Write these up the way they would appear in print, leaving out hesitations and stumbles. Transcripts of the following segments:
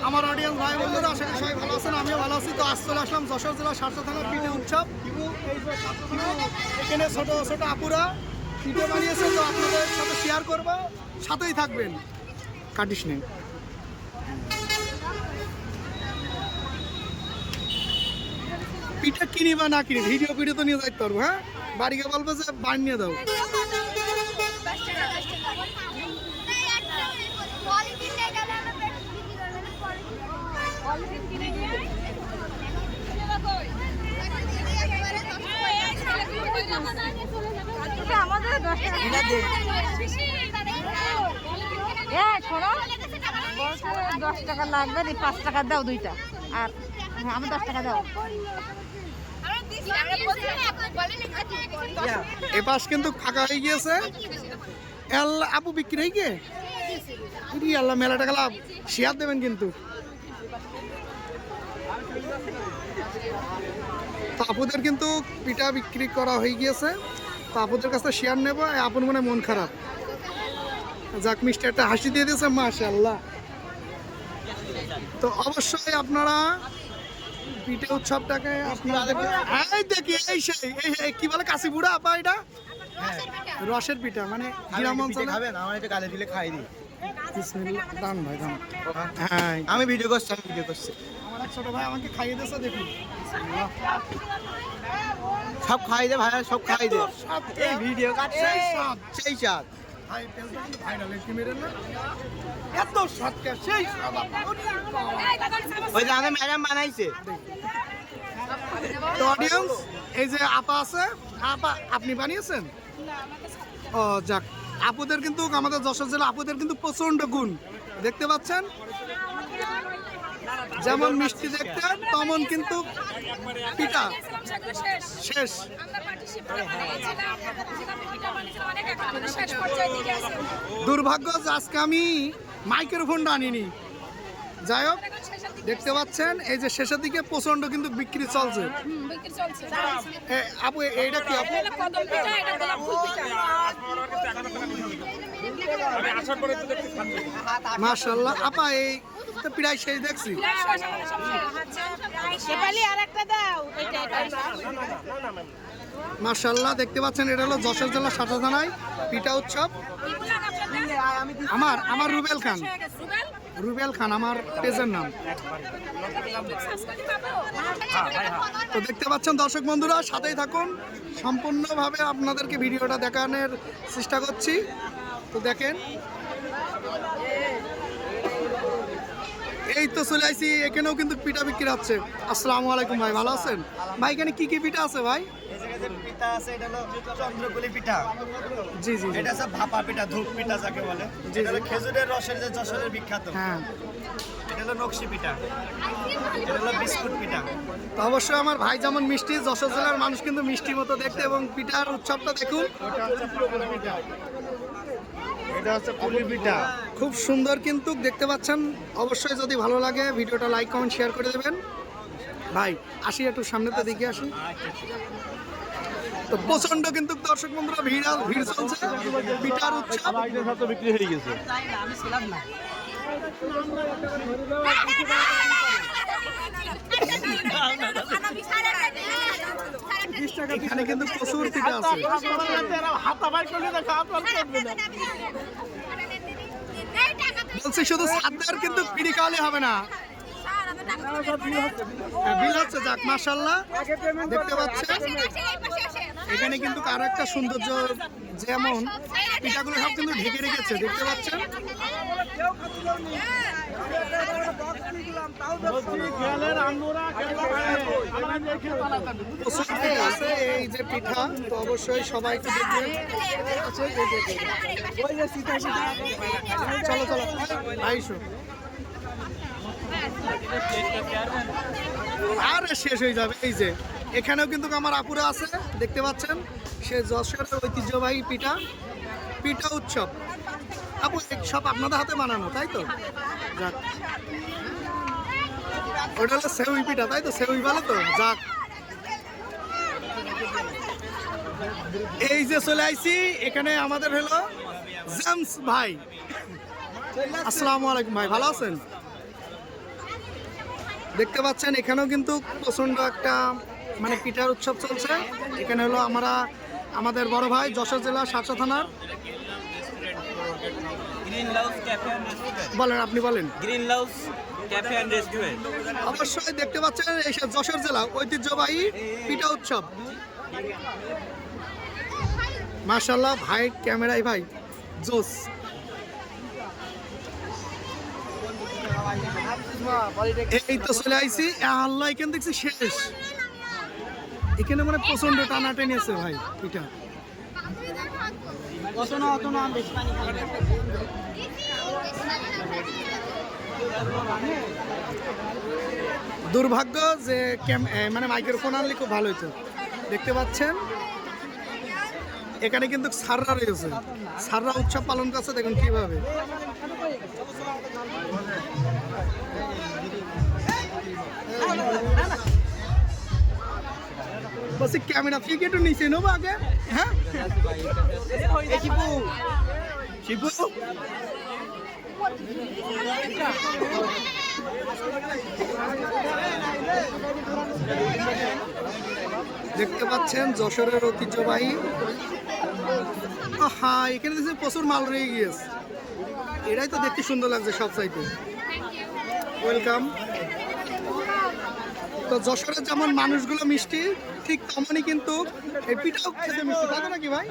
আমার অডিয়েন্স ভাই বন্ধুরা আশা করি সবাই ভালো আছেন, আমিও ভালো আছি। তো আজ চলে আসলাম যশোর জেলার সারসা থানার পিঠে উৎসব। এখানে ছোট ছোট আপুরা পিঠে বানিয়েছে, তো আপনাদের সাথে শেয়ার করবো, সাথেই থাকবেন। কাটিস নেই পিঠা কিনি বা না কিনি, ভিডিও তো নিয়ে যাইতে পারবো। হ্যাঁ, বাড়িকে বলবো যে বানিয়ে দাও। দশ টাকা লাগবে, 5 টাকা দাও দুইটা, আর আমি 10 টাকা দাও। এ পাশ কিন্তু ফাঁকা হয়ে গিয়েছে। আপু বিক্রি হয়ে গিয়ে আল্লাহ মেলা টাকা লাভ, শেয়ার দেবেন কিন্তু। তো আপুদের কিন্তু পিঠা বিক্রি করা হয়ে গিয়েছে, তো আপুদের কাছে শেয়ার নেবো। আপন মনে মন খারাপ, যাক মিষ্টি একটা হাসি দিয়ে দিয়েছে, মাশাআল্লাহ। তো অবশ্যই আপনারা পিঠে উৎসবটাকে দেখি এই সেই কি বলে কাশিপুরা আপা, এটা রসের পিঠা, মানে গ্রাম অঞ্চলে গালে দিলে খাই দিই। দান ভাই দান। হ্যাঁ, আমি ভিডিও করছি আমার এক ছোট ভাই আমাকে খাইয়ে দিয়েছে, দেখুন। সব খাই দে ভাই, সব খাই দে। এই ভিডিও সেই স্বাদ ভাই তেলটা কিন্তু ভাইরাল, একটু মেরে না এত সৎকার সেই স্বাদ। ওই যে আমাদের ম্যাডাম বানাইছে। তো অডিয়েন্স, এই যে আপা আছে, আপা আপনি বানিয়েছেন? ও যাক, আপুদের কিন্তু আমাদের যশোর জেলা আপুদের কিন্তু প্রচন্ড গুণ, দেখতে পাচ্ছেন। যেমন মিষ্টি দেখতে তেমন কিন্তু পিঠা শেষ। দুর্ভাগ্য যে আজকে আমি মাইক্রোফোনটা আনিনি। যাই হোক, দেখতে পাচ্ছেন এই যে শেষের দিকে প্রচন্ড কিন্তু বিক্রি চলছে। আপু এইটা কি আপু? মাশাআল্লাহ আপা, এই তো প্রায় শেষ দেখছি। মাশাআল্লাহ, দেখতে পাচ্ছেন এটা হলো যশোর জেলা সারসা থানায় পিঠা উৎসব। আমার রুবেল খান আমার পেজের নাম। তো দেখতে পাচ্ছেন দর্শক বন্ধুরা, সাথেই থাকুন, সম্পূর্ণভাবে আপনাদেরকে ভিডিওটা দেখানোর চেষ্টা করছি। তো দেখেন, এই তো চলে আসি, এখানেও কিন্তু পিঠা বিক্রি হচ্ছে। আসসালামু আলাইকুম ভাই, ভালো আছেন ভাই? এখানে কি কি পিঠা আছে ভাই? পিঠা আছে, এটা হলো চন্দ্রকুলি পিঠা। জি জি, এটা হচ্ছে ভাপা পিঠা, ধূপ পিঠা যাকে বলে। এটা হলো খেজুরের রসের যে যশোরের বিখ্যাত। হ্যাঁ, এটা হলো নকশি পিঠা, এটা হলো বিস্কুট পিঠা। তো অবশ্যই আমার ভাই যেমন মিষ্টি, যশোর জেলার মানুষ কিন্তু মিষ্টির মতো দেখতে। এবং পিঠার উৎসবটা দেখুন, এটা হচ্ছে পুলি পিঠা, খুব সুন্দর কিন্তু দেখতে পাচ্ছেন। অবশ্যই যদি ভালো লাগে ভিডিওটা লাইক কমেন্ট শেয়ার করে দেবেন। ভাই আসি একটু সামনেতে দিকে আসি। তো প্রচন্ড কিন্তু দর্শক বন্ধুরা ভিড় চলছে পিঠার উৎসব। বিক্রি হয়ে গেছে। এখানে কিন্তু প্রচুর পিঠা আছে। বলছি শুধু সাতদার কিন্তু পিঠি খাওয়ালে হবে না, বিল হচ্ছে। যাক মাশাআল্লাহ, দেখতে পাচ্ছেন এখানে কিন্তু আরো একটা সৌন্দর্য, যেমন পিঠাগুলো সব কিন্তু ঢেকে রেখেছে, দেখতে পাচ্ছেন। আছে এই যে পিঠা, তো অবশ্যই সবাইকে দেখবেন। চলো চলো আইসো, আর শেষ হয়ে যাবে। এই যে এখানেও কিন্তু আমার আপুরা আছে, দেখতে পাচ্ছেন। সে যশোরের ঐতিহ্যবাহী পিঠা উৎসব। আপু সব আপনাদের হাতে বানানো, তাই তো? যাক, ওটা হলো সেউই পিঠা, তাই তো? সেউই ভালো তো, যাক। এই যে চলে আইছি, এখানে আমাদের হলো জেমস ভাই। আসসালামু আলাইকুম ভাই, ভালো আছেন? দেখতে পাচ্ছেন এখানেও কিন্তু প্রচণ্ড একটা মানে পিঠার উৎসব চলছে। এখানে হলো আমাদের বড় ভাই যশোর জেলা সাতক্ষীরা থানার। Green Laos cafe and restaurant. বলেন, আপনি বলেন। Green Laos cafe and restaurant. অবশ্যই দেখতে পাচ্ছেন এই যশোর জেলা ঐতিহ্যবাহী পিঠা উৎসব। মাশাআল্লাহ ভাই, ক্যামেরায় ভাই জোস। এই তো চলে আইছি, আল্লাহ এখানে দেখছি শেষ। এখানে মানে প্রচন্ড টানাটানি আছে ভাই পিঠা। দুর্ভাগ্য যে মানে মাইক্রোফোন আনলে খুব ভালো হতো। দেখতে পাচ্ছেন এখানে কিন্তু সাররা রয়েছে, সাররা উৎসব পালন করছে। দেখুন কিভাবে বলছি ক্যামেরা ফিকে একটু নিচে নেবো আগে। হ্যাঁ শিপু, শিপু দেখতে পাচ্ছেন যশোরের ঐতিহ্যবাহী। হ্যাঁ এখানে দেখছি প্রচুর মাল রয়ে গিয়েছে। এটাই তো দেখতে সুন্দর লাগছে সব সাইডে। ওয়েলকাম। তো যশোরের যেমন মানুষগুলো মিষ্টি, ঠিক তেমনই কিন্তু এই পিঠাও খেতে মিষ্টি, তাই তো নাকি ভাই?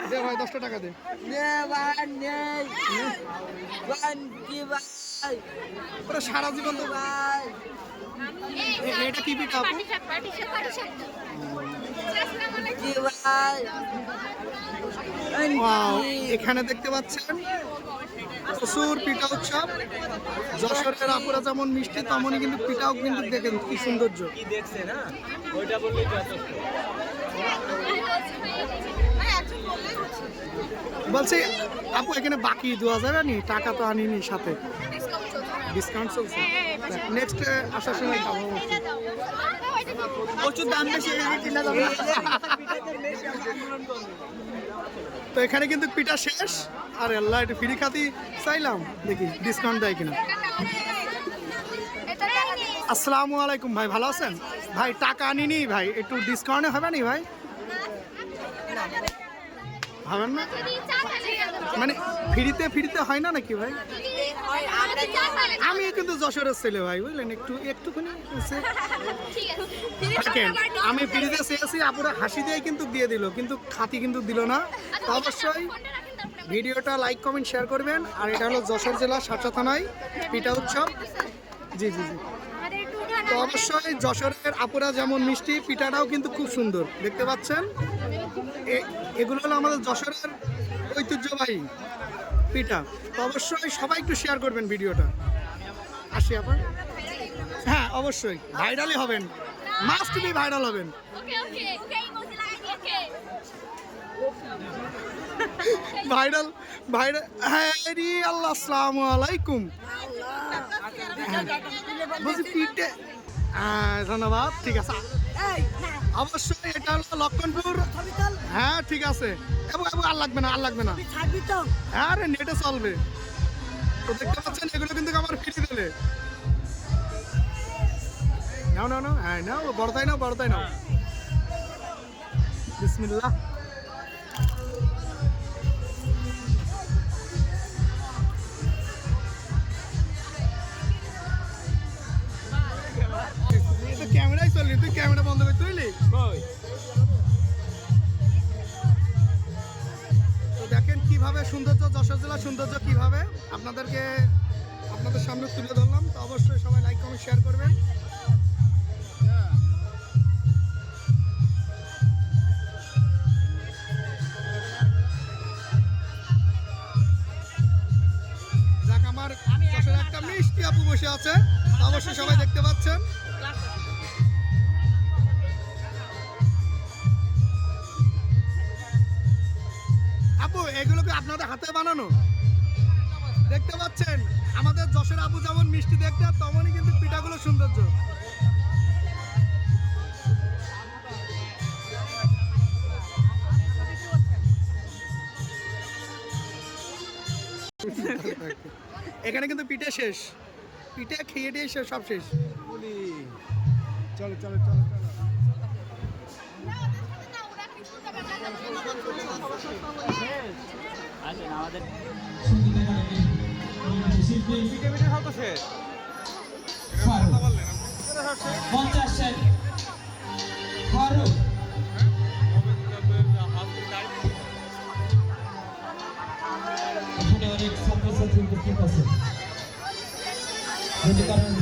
দে ভাই 10 টাকা দে। ওরা সারা জীবন তো এটা কি পিঠা আপু? Wow, এখানে দেখতে পাচ্ছেন প্রচুর পিঠা উৎসব। যশোরের আপুরা যেমন মিষ্টি তেমনই কিন্তু পিঠাও কিন্তু দেখেন কি সৌন্দর্য। কি দেখছে না ওইটা বললেই যথেষ্ট। বলছি আপু এখানে বাকি 2000 আনি, টাকা তো আনিনি সাথে। ডিসকাউন্ট চলছে, নেক্সট আসার সময় খাবো। প্রচুর দাম বেশি কিনা যাবে। তো এখানে কিন্তু পিঠা শেষ। আর আল্লাহ একটু ফ্রি খাতি চাইলাম, দেখি ডিসকাউন্ট দেয় কিনা। আসসালামু আলাইকুম ভাই, ভালো আছেন? ভাই টাকা আনিনি ভাই, একটু ডিসকাউন্টে হবে নি ভাই? হবেন না মানে ফ্রিতে হয় না নাকি ভাই? আমি কিন্তু যশোরের ছেলে ভাই, বুঝলেন, একটুখানি দেখেন আমি ফ্রিতে চেয়েছি, আপুরা হাসি দিয়ে কিন্তু দিয়ে দিল, কিন্তু খাতি কিন্তু দিল না। তো অবশ্যই ভিডিওটা লাইক কমেন্ট শেয়ার করবেন। আর এটা হলো যশোর জেলা সাতক্ষীরা থানায় পিঠা উৎসব। জি জি জি। তো অবশ্যই যশোরের আপুরা যেমন মিষ্টি, পিঠাটাও কিন্তু খুব সুন্দর। দেখতে পাচ্ছেন এগুলো হলো আমাদের যশোরের ঐতিহ্যবাহী পিঠা। তো অবশ্যই সবাই একটু শেয়ার করবেন ভিডিওটা। আসি আপনার, হ্যাঁ অবশ্যই ভাইরালই হবেন, মাস্ট বি ভাইরাল হবেন। Viral viral. হ্যাঁ রি আল্লাহ, আসসালামু আলাইকুম। বলছি পিঠে, ধন্যবাদ, ঠিক আছে। অবশ্যই এটা হলো লক্ষণপুর। হ্যাঁ ঠিক আছে, এবং আর লাগবে না, আর লাগবে না। আরে নেটে চলবে। তো দেখতে পাচ্ছেন এগুলো কিন্তু আমার ফ্রি দিলে। নাও নাও নাও, হ্যাঁ নাও, বড়তাই নাও, বড়তাই নাও। বিসমিল্লাহ। ক্যামেরাই চললি, তুই ক্যামেরা বন্ধ করে তুইলি। তো দেখেন কিভাবে সৌন্দর্য, যশোর জেলার সৌন্দর্য কিভাবে আপনাদের সামনে তুলে ধরলাম। তো অবশ্যই সবাই লাইক কমেন্ট শেয়ার করবেন। দেখ আমার যশোরে একটা মিষ্টি আপু বসে আছে, অবশ্যই সবাই দেখতে পাচ্ছেন। আপু এগুলো কি আপনাদের হাতে বানানো? দেখতে পাচ্ছেন আমাদের যশোর আপু যেমন মিষ্টি দেখতে, তেমনই কিন্তু পিঠাগুলো সৌন্দর্য। এখানে কিন্তু পিঠে শেষ। পিঠে খেয়ে টেয়ে সব শেষ। চলো চলো চলো চলো। আসেন আমাদের এখানে অনেক ছাত্রছাত্রী উপস্থিত আছে যদি কারণ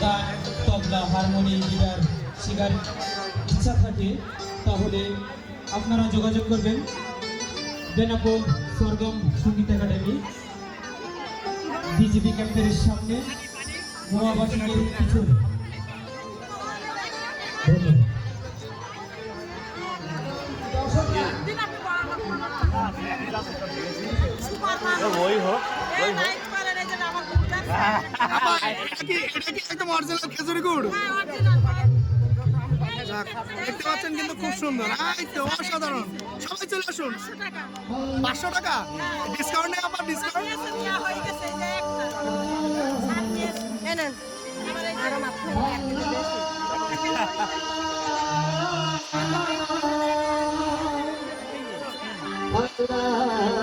গান তবলা হারমোনি গিটার শেখার ইচ্ছা থাকে তাহলে আপনারা যোগাযোগ করবেন বেনাপোল সরগম সঙ্গীত একাডেমি বিজেপি ক্যাম্পের সামনে মহাবাসনের পিছনে। ধন্যবাদ। ওই হোক আপা, এটা কি একদম অরিজিনাল খেজুরি গুড়? যাক, দেখতে পাচ্ছেন কিন্তু খুব সুন্দর, এই তো অসাধারণ। সবাই চলে আসুন। 500 টাকা ডিসকাউন্ট নেই আপনার? Discount Allah